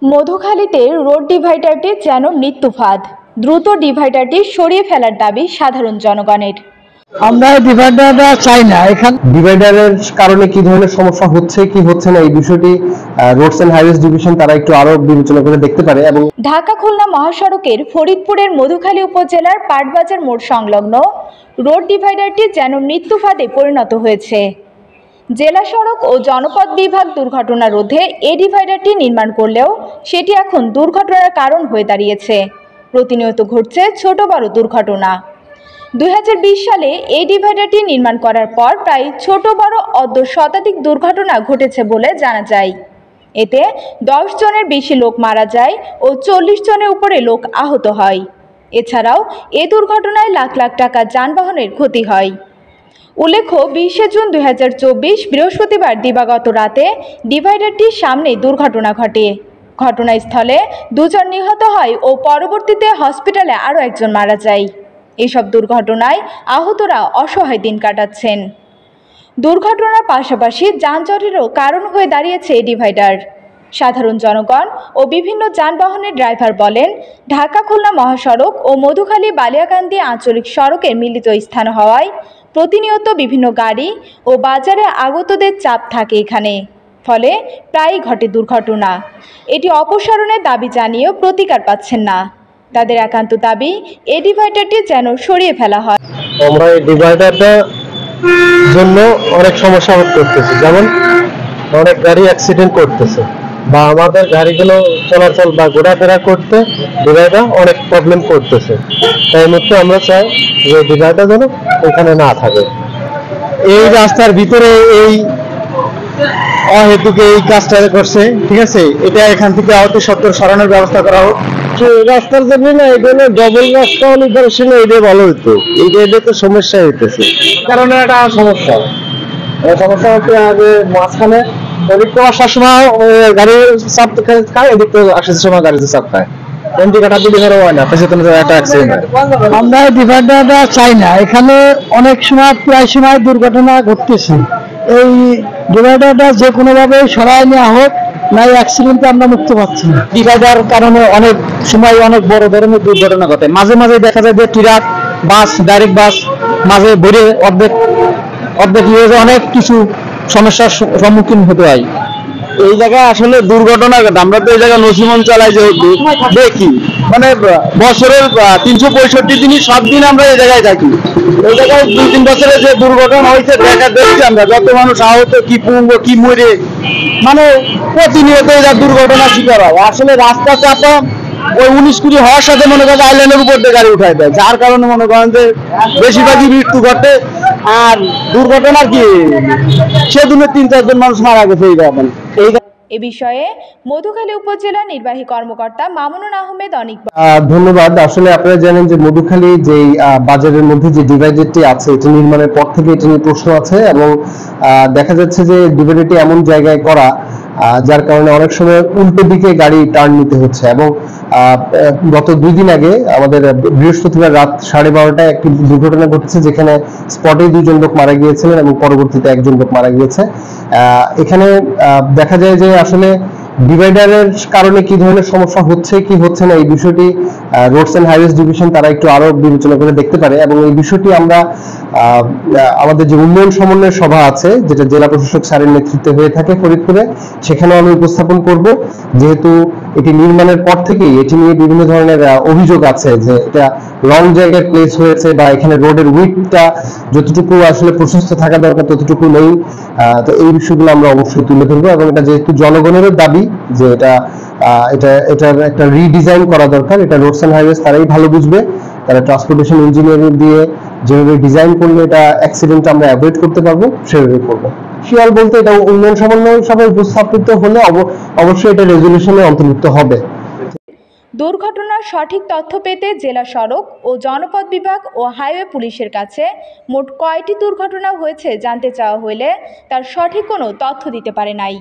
মধুখালীতে road ডিভাইডারটি যেন মৃত্যুফাঁদ। দ্রুত ডিভাইডারটি সরিয়ে ফেলার দাবি সাধারণ জনগণের। আমরা ডিভাইডারটা চাই না। এখানে ডিভাইডারের কারণে কি ধরনের সমস্যা হচ্ছে কি হচ্ছে না এই বিষয়টি রোডস এন্ড হাইওয়েজ ডিভিশন তারা একটু আরো বিবেচনা করে দেখতে পারে। এবং ঢাকা খুলনা মহাসড়কের ফরিদপুরের মধুখালী উপজেলার পাটবাজার মোড় সংলগ্ন রোড ডিভাইডারটি যেন মৃত্যুফাঁদে পরিণত হয়েছে। জেলা সড়ক ও জনপথ বিভাগ দুর্ঘটনা রোধে এই ডিভাইডারটি নির্মাণ করলেও সেটি এখন দুর্ঘটনার কারণ হয়ে দাঁড়িয়েছে। প্রতিনিয়ত ঘটছে ছোট বড় দুর্ঘটনা। 2020 সালে এই ডিভাইডারটি নির্মাণ করার পর প্রায় ছোট বড় অর্ধ শতাধিক দুর্ঘটনা ঘটেছে বলে জানা যায়। এতে 10 জনের বেশি লোক মারা যায় ও 40 জনের উপরে লোক আহত হয়। এছাড়াও এ দুর্ঘটনায় লাখ লাখ টাকা যানবাহনের ক্ষতি হয়। উল্লেখ্য 20 জুন 2024 বৃহস্পতিবার দিবাগত রাতে ডিভাইডারটির সামনে দুর্ঘটনা ঘটে। ঘটনাস্থলে 2 জন নিহত হয় ও পরবর্তীতে হসপিটালে আরও একজন মারা যায়। এসব দুর্ঘটনায় আহতরা অসহায় দিন কাটাচ্ছেন। দুর্ঘটনার পাশাপাশি যানজটেরও কারণ হয়ে দাঁড়িয়েছে এই ডিভাইডার। সাধারণ জনগণ ও বিভিন্ন যানবাহনের ড্রাইভার বলেন, ঢাকা খুলনা মহাসড়ক ও মধুখালী বালিয়াকান্দি আঞ্চলিক সড়কের মিলিত স্থান হওয়ায় প্রতিনিয়ত বিভিন্ন গাড়ি ও বাজারে আগতদের চাপ থাকে এখানে, ফলে প্রায়ই ঘটে দুর্ঘটনা। এটি অপসারণের দাবি জানিয়েও প্রতিকার পাচ্ছেন না। তাদের একান্ত দাবি এই ডিভাইডারটি যেন সরিয়ে ফেলা হয়। আমরা এই ডিভাইডারটা জন্য অনেক সমস্যা করতেছে, যেমন অনেক গাড়ি অ্যাক্সিডেন্ট করতেছে বা আমাদের গাড়িগুলো চলাচল বা ঘোরাফেরা করতে ডিভাইডার অনেক প্রবলেম করতেছে। তাই মধ্যে আমরা চাই যে ডিভাইডার যেন এখানে না থাকে। এই রাস্তার ভিতরে এই অহেতুকে এই কাজটা করছে, ঠিক আছে, এটা এখান থেকে অতি সত্বর সরানোর ব্যবস্থা করা হোক। রাস্তার জন্য না, এখানে ডবল রাস্তা হলে এটা ভালো হতো। এটা তো সমস্যা হইতেছে, কারণ একটা সমস্যা হচ্ছে আগে মাঝখানে এদিক তো আসার সময় গাড়ির চাপ খায়, এদিক তো আসার সময় গাড়িতে চাপ খায়। আমরা ডিভাইডারটা চাই না। এখানে অনেক সময় প্রায় সময় দুর্ঘটনা ঘটতেছে। এই ডিভাইডারটা যে কোনো ভাবে সরাই নেওয়া হোক, না অ্যাক্সিডেন্টে আমরা মুক্তি পাচ্ছি না। ডিভাইডার কারণে অনেক সময় অনেক বড় ধরনের দুর্ঘটনা ঘটে। মাঝে মাঝে দেখা যায় যে ট্রাক, বাস, ডাইরেক্ট বাস মাঝে ভরে অর্ধেক অনেক কিছু সমস্যার সম্মুখীন হতে হয়। এই জায়গায় আসলে দুর্ঘটনা ঘটে। আমরা তো এই জায়গায় নসিমন চালাই যেহেতু দেখি, মানে বছরের 365 দিনই সব দিন আমরা এই জায়গায় থাকি। এই জায়গায় 2-3 বছরে যে দুর্ঘটনা হয়েছে দেখছি আমরা, যত মানুষ আহত, কি পুঙ্গ, কি মরে, মানে প্রতিনিয়ত এই দুর্ঘটনার শিকার হয়। আসলে রাস্তা চাপা ওই 19 কোটি হওয়ার সাথে মনে করেন আইল্যান্ডের উপর দিয়ে গাড়ি উঠাই দেয়, যার কারণে মনে করেন যে বেশিরভাগই মৃত্যু ঘটে। আর দুর্ঘটনার কি সেদিনে 3-4 জন মানুষ মারা গেছে এই ঘটনা। এ বিষয়ে মধুখালী উপজেলা নির্বাহী কর্মকর্তা মামুনুল আহমেদ অনেক ধন্যবাদ। আসলে আপনারা জানেন যে মধুখালী যে বাজারের মধ্যে যে ডিভাইডারটি আছে, এটি নির্মাণের পর থেকে এটি নিয়ে প্রশ্ন আছে এবং দেখা যাচ্ছে যে ডিভাইডারটি এমন জায়গায় করা যার কারণে অনেক সময় উল্টো দিকে গাড়ি টার্ন নিতে হচ্ছে। এবং গত 2 দিন আগে আমাদের বৃহস্পতিবার রাত 12:30টায় একটি দুর্ঘটনা ঘটেছে, যেখানে স্পটে 2 জন লোক মারা গিয়েছিলেন এবং পরবর্তীতে 1 জন লোক মারা গিয়েছে। এখানে দেখা যায় যে আসলে ডিভাইডারের কারণে কি ধরনের সমস্যা হচ্ছে কি হচ্ছে না এই বিষয়টি রোডস এন্ড হাইওয়েজ ডিভিশন তারা একটু আরো বিবেচনা করে দেখতে পারে। এবং এই বিষয়টি আমরা আমাদের যে উন্নয়ন সমন্বয় সভা আছে, যেটা জেলা প্রশাসক স্যারের নেতৃত্বে হয়ে থাকে ফরিদপুরে, সেখানে আমি উপস্থাপন করব। যেহেতু এটি নির্মাণের পর থেকেই এটি নিয়ে বিভিন্ন ধরনের অভিযোগ আছে যে এটা রং জায়গায় প্লেস হয়েছে বা এখানে রোডের উইডথটা যতটুকু আসলে প্রশস্ত থাকা দরকার ততটুকু নেই। তো এই বিষয়গুলো আমরা অবশ্যই তুলে ধরবো এবং এটা যেহেতু জনগণের দাবি যে এটার একটা রিডিজাইন করা দরকার, এটা রোডস এন্ড হাইওয়েজ তারাই ভালো বুঝবে। তারা ট্রান্সপোর্টেশন ইঞ্জিনিয়ারিং দিয়ে যেভাবে ডিজাইন করলে এটা অ্যাক্সিডেন্ট আমরা অ্যাভয়েড করতে পারবো সেভাবে করবো। শিওর বলতে এটা উন্নয়ন সমন্বয় সভায় উপস্থাপিত হলে অবশ্যই এটা রেজুলেশনে অন্তর্ভুক্ত হবে। দুর্ঘটনার সঠিক তথ্য পেতে জেলা সড়ক ও জনপথ বিভাগ ও হাইওয়ে পুলিশের কাছে মোট কয়টি দুর্ঘটনা হয়েছে জানতে চাওয়া হলে তার সঠিক কোনো তথ্য দিতে পারে নাই।